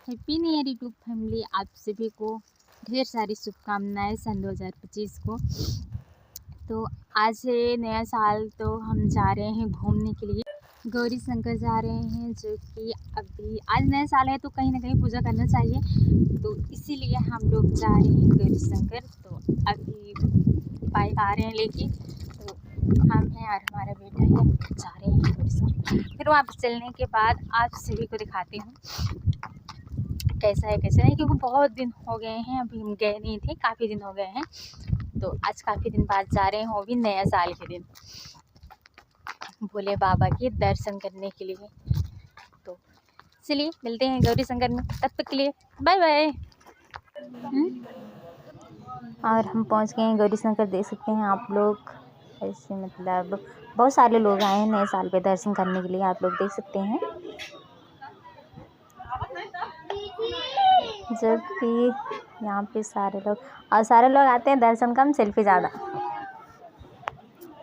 Happy new year YouTube family. आप सभी को ढेर सारी शुभकामनाएं सन 2025 को। तो आज है नया साल, तो हम जा रहे हैं घूमने के लिए, गौरी शंकर जा रहे हैं। जो कि अभी आज नया साल है तो कहीं ना कहीं पूजा करना चाहिए, तो इसीलिए हम लोग जा रहे हैं गौरी शंकर। तो अभी बाइक आ रहे हैं लेके, तो हम हैं और हमारा बेटा है, जा रहे हैं गौरी शंकर। फिर वहाँ पर चलने के बाद आप सभी को दिखाती हूँ कैसा है कैसा नहीं, क्योंकि बहुत दिन हो गए हैं, अभी हम गए नहीं थे, काफ़ी दिन हो गए हैं। तो आज काफ़ी दिन बाद जा रहे हैं, वो भी नया साल के दिन, भोले बाबा के दर्शन करने के लिए। तो चलिए मिलते हैं गौरी शंकर में, तब तक के लिए बाय बाय। और हम पहुंच गए हैं गौरी शंकर। देख सकते हैं आप लोग, ऐसे मतलब बहुत सारे लोग आए हैं नए साल पे दर्शन करने के लिए, आप लोग देख सकते हैं। जब भी यहाँ पे सारे लोग आते हैं दर्शन कम, सेल्फी ज़्यादा।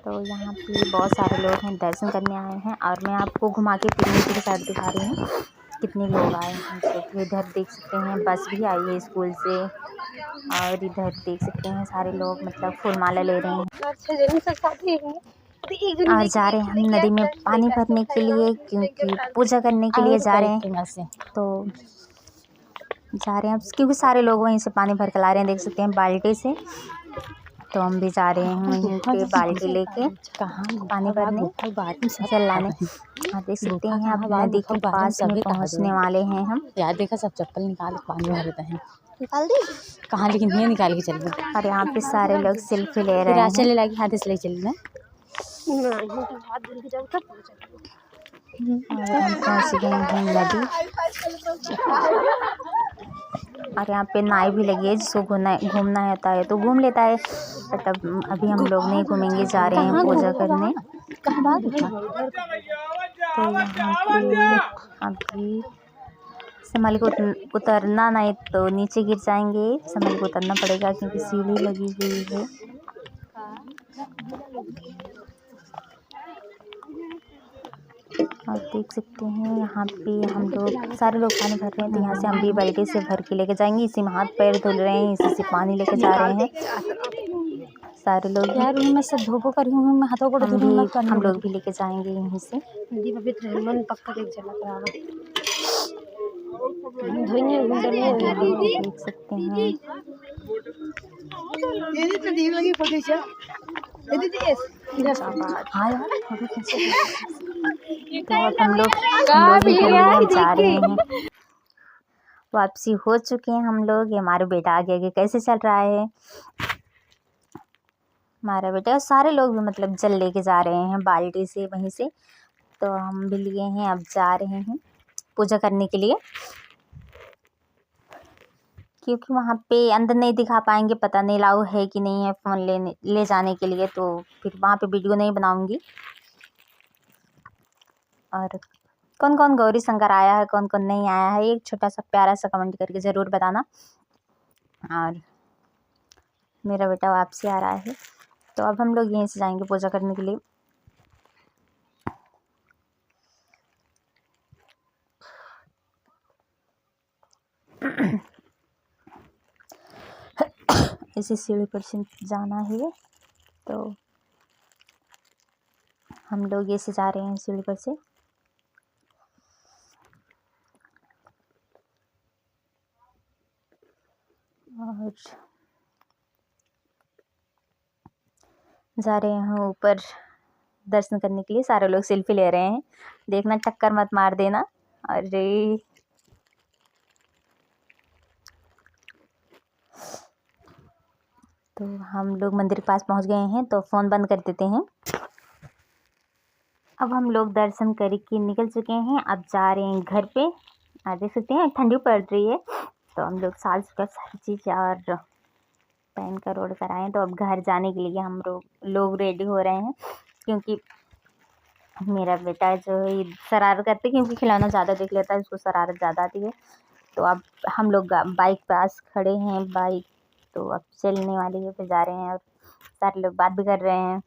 तो यहाँ पे बहुत सारे लोग हैं, दर्शन करने आए हैं। और मैं आपको घुमा के फिर नीचे की साइड दिखा रही हूँ कितने लोग आए हैं। तो इधर देख सकते हैं बस भी आई है स्कूल से, और इधर देख सकते हैं सारे लोग मतलब फूल माला ले रहे हैं और जा रहे हैं हम नदी में पानी भरने के लिए, क्योंकि पूजा करने के लिए जा रहे हैं। तो जा रहे हैं क्योंकि सारे लोग वहीं से पानी भर के ला रहे हैं, देख सकते हैं बाल्टी से। तो हम भी जा रहे हैं वहीं पे बाल्टी लेके पानी भरने, जल लाने। देख सकते हैं अब नदी के पास में पहुंचने वाले हैं हम। यार देखा, सब चप्पल निकाल पानी में रहता है, निकाल दी कहाँ, लेकिन ये निकाल के चल गए। और यहाँ पे सारे लोग सेल्फी ले रहे हैं। चले लगी हाथ से ले चल ना, और हम पहुँच गए हैं नदी। और यहाँ पे नाव भी लगी है, जिसको घूमना होता है तो घूम लेता है, बट अभी हम लोग नहीं घूमेंगे, जा रहे हैं पूजा करने। तो यहाँ पे अभी संभल को उतरना नहीं तो नीचे गिर जाएंगे, संभल को उतरना पड़ेगा क्योंकि सीढ़ी लगी हुई है। और देख सकते हैं यहाँ पे हम लोग सारे लोग पानी भर रहे हैं, तो यहाँ से हम भी बाल्टी से भर के लेके जाएंगे। इसी में हाथ पैर धुल रहे हैं, इसी से पानी लेके जा रहे हैं सारे लोग। यार मैं सब धोबो करी हूँ, मैं हाथों को हम लोग भी लेके जाएंगे यहीं से। देख सकते हैं तो अब हम लोग जा रहे हैं, वापसी हो चुके हैं हम लोग। ये हमारे बेटा आगे आगे कैसे चल रहा है, हमारा बेटा और सारे लोग भी मतलब जल लेके जा रहे हैं बाल्टी से वहीं से। तो हम भी लिए हैं, अब जा रहे हैं पूजा करने के लिए, क्योंकि वहाँ पे अंदर नहीं दिखा पाएंगे, पता नहीं अलाउ है कि नहीं है फ़ोन ले जाने के लिए, तो फिर वहाँ पे वीडियो नहीं बनाऊंगी। और कौन कौन गौरी शंकर आया है, कौन कौन नहीं आया है, एक छोटा सा प्यारा सा कमेंट करके ज़रूर बताना। और मेरा बेटा वापसी आ रहा है, तो अब हम लोग यहीं से जाएंगे पूजा करने के लिए। इसी सीढ़ी पर से जाना है, तो हम लोग ये से जा रहे हैं सीढ़ी पर से। और जा रहे हैं ऊपर दर्शन करने के लिए, सारे लोग सेल्फी ले रहे हैं, देखना टक्कर मत मार देना। अरे तो हम लोग मंदिर के पास पहुंच गए हैं, तो फ़ोन बंद कर देते हैं। अब हम लोग दर्शन करके निकल चुके हैं, अब जा रहे हैं घर पे। देख सकते हैं ठंडी पड़ रही है, तो हम लोग साल का सारी चीज़ और पहन कर ओढ़ कर आए। तो अब घर जाने के लिए हम लोग रेडी हो रहे हैं, क्योंकि मेरा बेटा जो है शरारत करते, क्योंकि खिलौना ज़्यादा देख लेता है, उसको शरारत ज़्यादा आती है। तो अब हम लोग बाइक पास खड़े हैं, बाइक तो अब चलने वाली है, पे जा रहे हैं और सारे लोग बात भी कर रहे हैं।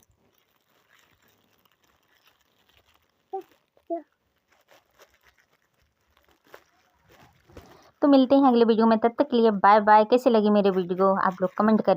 तो मिलते हैं अगले वीडियो में, तब तक के लिए बाय बाय। कैसे लगी मेरे वीडियो आप लोग कमेंट करें।